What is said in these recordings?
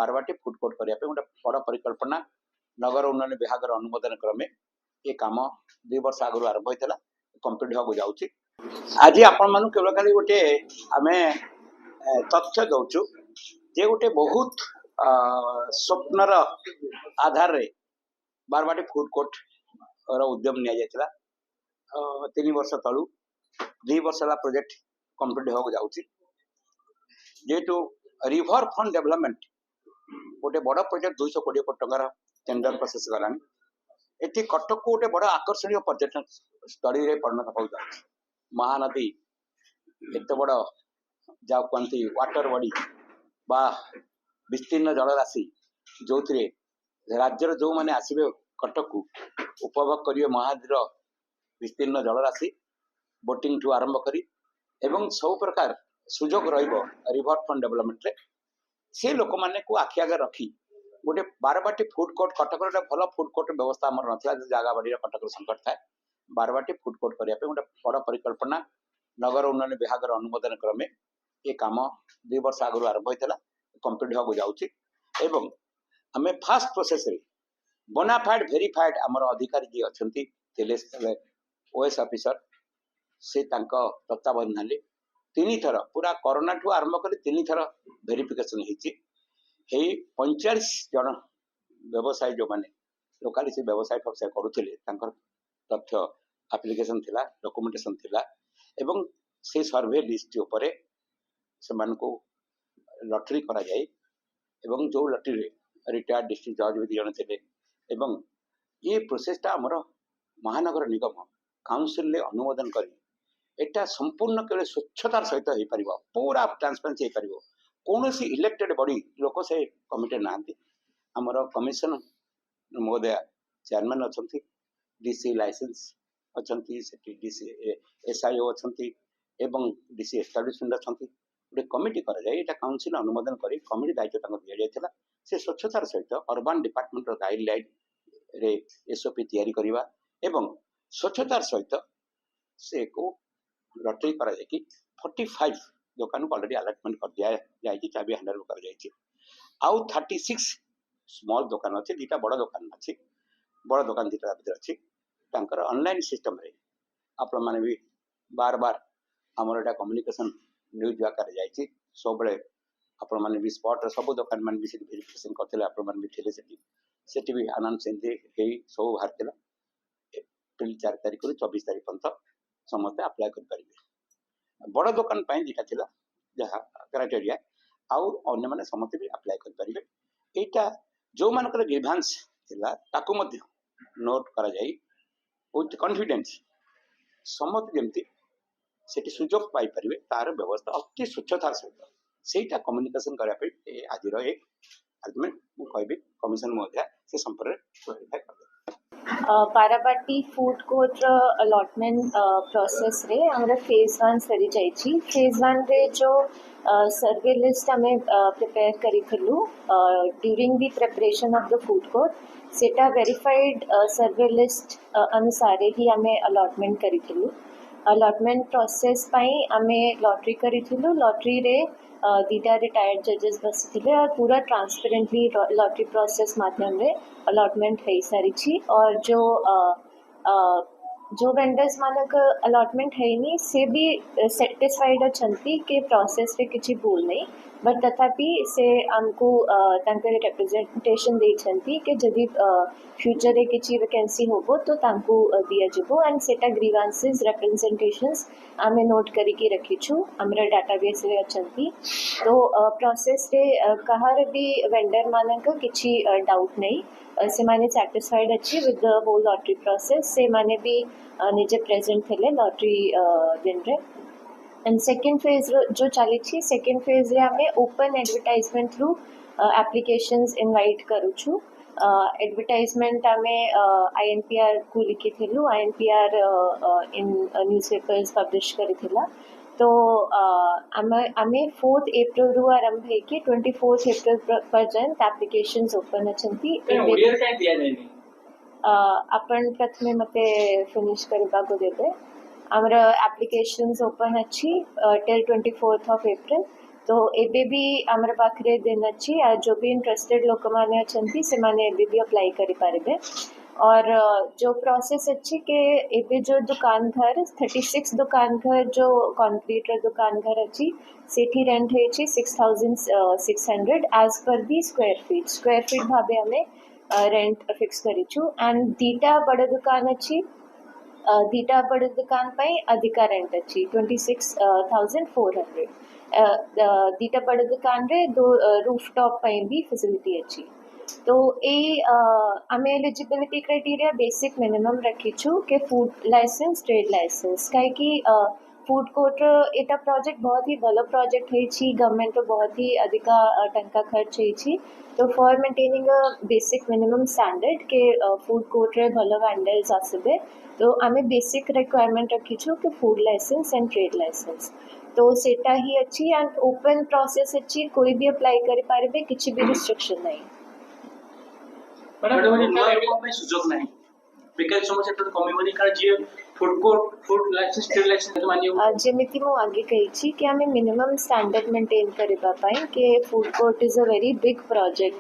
Barabati food court करने गोटे बड़ परिकल्पना नगर उन्नयन विभाग अनुमोदन क्रमे ये कम 2 वर्ष आगु आरंभ होता कंप्लीट होगा जाऊँगी। आज आपण मान केवल खाली गोटे आम तथ्य दौचु जे गोटे बहुत स्वप्नर आधार रे बारवाटी फूड कोर्ट उद्यम नि 3 वर्ष तलू 2 वर्ष प्रोजेक्ट कंप्लीट होगा जाऊँगी जेहेतु रिवर फ्रंट डेवलपमेंट गोटे बड़ प्रोजेक्ट 220 कोटी टकर टेंडर प्रोसेस गलानी एटी कटक को गोटे बड़ आकर्षणीय पर्यटन स्थली रे परिणत हो जाए। महानदी एत बड़ जा कहती वाटर बॉडी बा विस्तीर्ण जलराशि जो राज्यर जो मैंने आसवे कटक को उपभोग करेंगे महानदीर विस्तीर्ण जलराशि बोटिंग ठू आरंभ करी एवं सब प्रकार सुजोग रिवर फ्रंट डेवलपमेंट रे से लोक मैंने को आखि आगे रखी गोटे बारवाटी फूड कोर्ट कटक भल फूड कोर्ट व्यवस्था आम ना जगह बाड़ी कटक संकट थाए बारवाटी फूड कोर्ट करने गोटे बड़ परिकल्पना नगर उन्नयन विभाग अनुमोदन क्रमे ये कम 2 वर्ष आगु आरंभ होता कंप्लीट होगा जाऊँगी एवं आम फास्ट प्रोसेस रे बोनाफाइड वेरीफाइड आमर अधिकारी जी अच्छा ओएस ऑफिसर से तत्वावधान ना 3 थर पूरा कोरोना ठू आरंभ कर 3 थर वेरिफिकेशन होती 45 जन व्यवसायी जो मैंने लोकाली से व्यवसाय फवसाय करुले तथ्य एप्लिकेशन थिला डॉक्यूमेंटेशन थिला एवं से सर्वे लिस्ट उपरे से मानको लॉटरी करा जाए एवं जो लॉटरी रे रिटायर्ड डिस्ट्रिक्ट जज भी जन थे एवं ये प्रोसेसटा आमर महानगर निगम काउंसिल रे अनुमोदन करी एटा संपूर्ण केवल स्वच्छतार सहित हो पार पूरा ट्रांसपेरेंसी हो पार कौन सी इलेक्टेड बॉडी लोक से कमिटेड ना आमर कमिशन महोदय चेयरमैन अच्छा डीसी लाइसेंस अच्छा डीसी एसआईओ अच्छा एवं डीसी एस्टाब्लिशमेंट अच्छा गोटे कमिटी कराए काउंसिल अनुमोदन कर कमिटी दायित्व दि जाता से स्वच्छतार सहित अर्बान डिपार्टमेंट गाइडलाइन रे एसओपी तैयारी करवा एवं स्वच्छतार सहित से को लॉटरी करा जाए कि 45 दुकान को ऑलरेडी अलॉटमेंट कर दिया जाए चाबी हैंडल कर आउ 36 स्मॉल दुकान अच्छे 2टा बड़ दुकान अच्छी बड़ दुकान 2टा भर अच्छी ऑनलाइन सिस्टम रे आपण मैंने भी बार बार आमर एटा कम्युनिकेशन न्यूज आकार जाइए सब आपण मैंने भी स्पॉट सब दुकान मान भी वेरिफिकेशन करते आपण मैंने भी थे सेठी भी अनाउंसमेंट सब बाहर एप्रिल 4 तारिख 24 तारिख पर्यंत समस्ते अप्लाई कर बड़ दुकान 2टा थिला जहाँ क्राइटेरिया आउ अन्य माने समस्ते भी अप्लाई कर पारिबे एटा जो मानकर ग्रीवांस थिला ताकू मध्य नोट करा जाई विथ कॉन्फिडेंस समस्त जमती सेठी सुजोग पाई परिबे तार व्यवस्था अति स्वच्छतार सहित सेटा कम्युनिकेशन करा पे आज में मु कहबी कमिशन महोदय से संपर्क क्लेरिफाई कर Barabati food court allotment process रे हमरा फेज 1 सरी जाइछि फेज 1 रे जो सर्वे लिस्ट हमें प्रिपेयर करिथिलु during the preparation of the food court सेटा वेरीफाइड सर्वे लिस्ट अनुसार ही हमें अलॉटमेंट करिथिलु अलॉटमेंट प्रोसेस पाई हमें लॉटरी करिथिलु लॉटरी रे 2टा रिटायर्ड जजेस बसिथिले और पूरा ट्रांसपेरेंटली लॉटरी प्रोसेस माध्यम रे अलॉटमेंट है सारी और जो वेंडर्स मानक अलॉटमेंट है नहीं से भी सेटिस्फाइड अच्छी कि प्रोसेस रे किसी भूल नहीं बट तथापि से हमको रिप्रेजेंटेशन देछंती कि जदि फ्यूचर रे किसी वैकेंसी होबो तो तांको दिया जबो एंड सेटा ग्रीवांसेस रिप्रेजेंटेशंस आमे नोट करी के रखी छु हमरा डाटाबेस रे अच्छी तो प्रोसेस रे कहार भी वेंडर मानक किसी डाउट नहीं से माने सैटिस्फाइड अच्छी with the whole lottery process से माने भी निजे प्रेजेंट थे लॉटरी दिन रे एंड सेकेंड फेज जो चली थी सेकेंड फेज रे हमें open advertisement through applications invite करू छु एडवर्टाइजमेंट हमें आईएनपीआर को लिखी थिलु आईएनपीआर इन न्यूज़पेपर्स पब्लिश करी थिला तो आमे 4th एप्रिल रु आरंभ है कि 24th एप्रिल पर्यंत एप्लिकेशंस ओपन अछंती ओडियर काय दिया जायनी अपन प्रथमे मते फिनिश करबा को देबे हमर एप्लिकेशंस ओपन अछि टिल 24th ऑफ एप्रिल तो एबे भी आमर पाखरे दिन अच्छी आ जो भी इंटरेस्टेड लोक माने अछंती से माने एबे भी अप्लाई करि पारिबे और जो प्रोसेस अच्छी के एबे जो दुकान घर 36 दुकान घर जो कंक्रीट रे दुकान घर अच्छी सेठी रेंट है 6600 एज पर दी स्क्वायर फीट भाबे हमें रेंट फिक्स करिछु एंड दीटा बड़ दुकान अच्छी दीटा बड़ दुकान पाई अधिका रेंट अच्छी 26,400 दीटा बड़ दुकान रे दो रूफटॉप पाई भी फैसिलिटी अच्छी तो ए आमे एलिजिबिलिटी क्राइटेरिया बेसिक मिनिमम रखीछु के फूड लाइसेंस ट्रेड लाइसेंस काहे कि फूड कोर्ट एटा प्रोजेक्ट बहुत ही भलो प्रोजेक्ट है छी गवर्नमेंट तो बहुत ही अधिका टंका खर्च है छी तो for maintaining a basic minimum standard के फूड कोर्ट रे भलो वैंडल्स आसबे तो आमे बेसिक रिक्वायरमेंट रखीछु के food license and trade license तो सेटा ही अच्छी एंड ओपन प्रोसेस अच्छी कोई भी अप्लाई करि पारिबे किछि भी रिस्ट्रिक्शन नहीं मैडम एमएलए सुजोग नाही बेकारी समस्या तो कमिबनी कारण जे food court food license trade license मानियो जेमिति मु आगे कही कि आमे मिनिमम स्टैंडर्ड मेंटेन करिबा पाई के food court is a very big project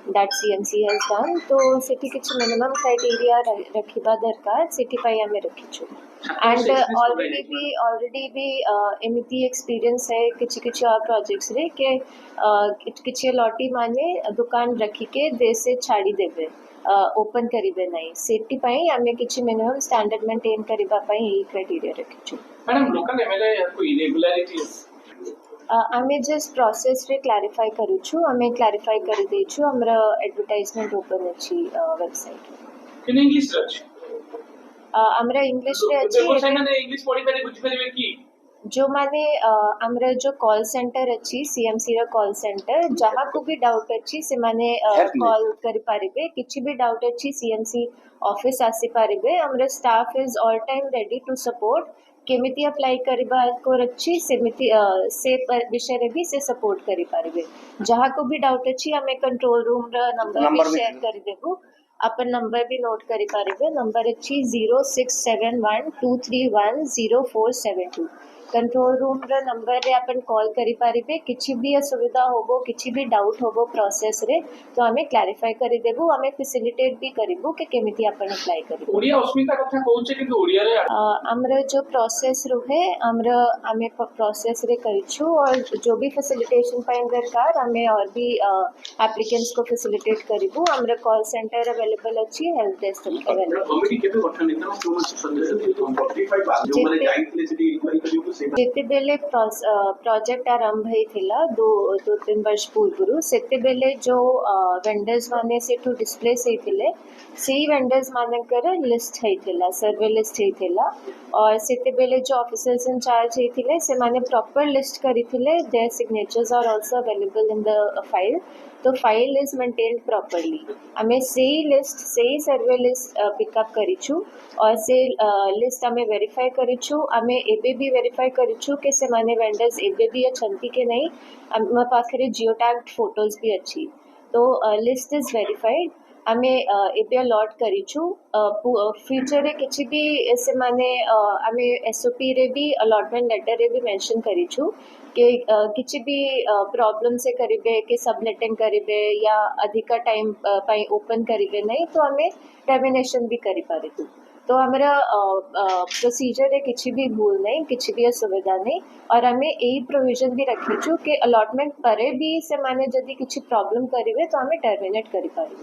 that CMC has done तो सेठी किछ मिनिमम क्राइटेरिया रखिबा दरकार सेठी पाई आमे रखिछु एंड ऑलरेडी भी एमिति एक्सपीरियंस है किछि और प्रोजेक्ट्स रे के किछि लॉटी माने दुकान रखी के दे से छाड़ी देबे ओपन करिबे नहीं सेफ्टी पाई आमे किछि मिनिमम स्टैंडर्ड मेंटेन करिबा पाई ई क्राइटेरिया रखिछु मैडम लोकल एमएलए को इरेगुलरिटीज आमे जस्ट प्रोसेस रे क्लैरिफाई करूछु आमे क्लैरिफाई कर देछु हमरा एडवर्टाइजमेंट ओपन अछि वेबसाइट इन इंग्लिश सर्च हमरा इंग्लिश रे अछि इंग्लिश पढ़ी पारे बुझी पारे की जो माने हमरा जो कॉल सेंटर अच्छी सीएमसी रा कॉल सेंटर जहाँ को भी डाउट अच्छी से माने कॉल करि पारिबे किछि भी डाउट अच्छी सीएमसी ऑफिस आसी पारिबे हमरा staff is all time ready to support केमिति अप्लाई करिबा को अच्छी सेमिति से विषय रे भी से सपोर्ट करि पारिबे जहाँ को भी डाउट अच्छी हमें कंट्रोल रूम रा नंबर भी शेयर करि देबो अपन नंबर भी नोट करि पारिबे नंबर अच्छी 067123100472 कंट्रोल रूम रा नंबर रे अपन कॉल करि पारिबे किछि भी असुविधा होबो किछि भी डाउट होबो प्रोसेस रे तो हमें क्लैरिफाई करि देबो हमें फैसिलिटेट भी करिबो के केमिति अपन अप्लाई करिबो ओडिया अस्मिता कथा कहूचे कि ओडिया रे हमरा जो प्रोसेस रुहे हमरा हमें प्रोसेस रे करिछु और जो भी फैसिलिटेशन पाइन दरकार हमें और भी एप्लीकेंट्स को फैसिलिटेट करिबो हमरा कॉल सेंटर अवेलेबल अछि हेल्प डेस्क अवेलेबल कमिटी केबे गठन नितम जो मन सदस्य 45 जो माने जाइतले सिटी इंक्वायरी करियो जेतेबेले प्रोजेक्ट आरंभ हेतिला दो तीन वर्ष पूर्व सेतेबेले जो वेंडर्स माने सेठु डिस्प्लेस हेतिले सेही वेंडर्स मानकर लिस्ट हेतिला सर्वे लिस्ट हेतिला और सेतेबेले जो ऑफिसर्स इन चार्ज हेतिले से माने प्रॉपर लिस्ट करिथिले their signatures are also available in the file तो फाइल इज मेंटेन्ड प्रॉपर्ली हमें सेही लिस्ट सेही सर्वे लिस्ट पिकअप करिछु और से लिस्ट हमें वेरीफाई करिछु हमें एबे भी वेरीफाई करिछु के से माने वेंडर्स एबे भी अछंती के नहीं हम पाखरे जियो टैग्ड फोटोज भी अच्छी तो लिस्ट इज वेरीफाइड हमें एबे अलॉट करिछु फ्यूचर रे किछि भी से माने हमें एसओपी रे भी अलॉटमेंट लेटर रे भी मेंशन करिछु के किछि भी प्रॉब्लम से करिबे के सबनेटिंग करिबे या अधिका टाइम पाई ओपन करिबे नहीं तो हमें टर्मिनेशन भी करि पारिबे तो हमारा प्रोसीजर रे किछि भी भूल नहीं किछि भी असुविधा नहीं और हमें यही प्रोविजन भी रखिछु के अलॉटमेंट परे भी से माने जदि किछि प्रॉब्लम करिबे तो हमें टर्मिनेट करि पारिबे।